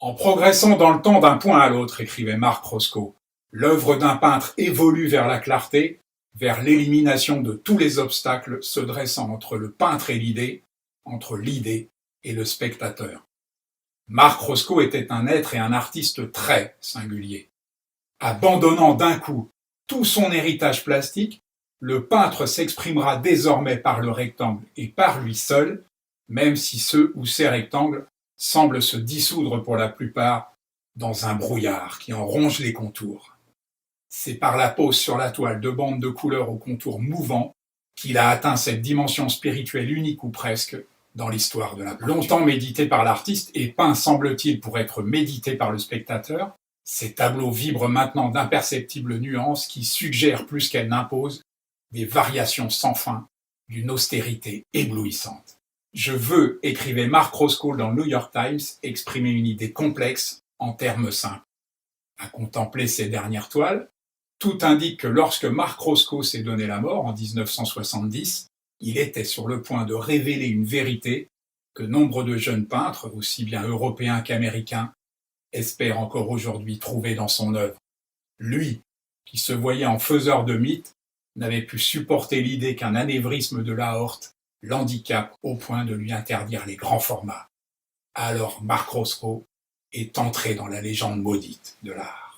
En progressant dans le temps d'un point à l'autre, écrivait Marc Roscoe, l'œuvre d'un peintre évolue vers la clarté, vers l'élimination de tous les obstacles se dressant entre le peintre et l'idée, entre l'idée et le spectateur. Marc Roscoe était un être et un artiste très singulier. Abandonnant d'un coup tout son héritage plastique, le peintre s'exprimera désormais par le rectangle et par lui seul, même si ce ou ces rectangles semblent se dissoudre pour la plupart dans un brouillard qui en ronge les contours. C'est par la pose sur la toile de bandes de couleurs aux contours mouvants qu'il a atteint cette dimension spirituelle unique ou presque dans l'histoire de la peinture. Longtemps médité par l'artiste et peint semble-t-il pour être médité par le spectateur, ces tableaux vibrent maintenant d'imperceptibles nuances qui suggèrent plus qu'elles n'imposent des variations sans fin d'une austérité éblouissante. Je veux, écrivait Marc Roscoe dans le New York Times, exprimer une idée complexe en termes simples. À contempler ces dernières toiles, tout indique que lorsque Marc Roscoe s'est donné la mort en 1970, il était sur le point de révéler une vérité que nombre de jeunes peintres, aussi bien européens qu'américains, espèrent encore aujourd'hui trouver dans son œuvre. Lui, qui se voyait en faiseur de mythes, n'avait pu supporter l'idée qu'un anévrisme de l'aorte l'handicape au point de lui interdire les grands formats. Alors Marc Roscoe est entré dans la légende maudite de l'art.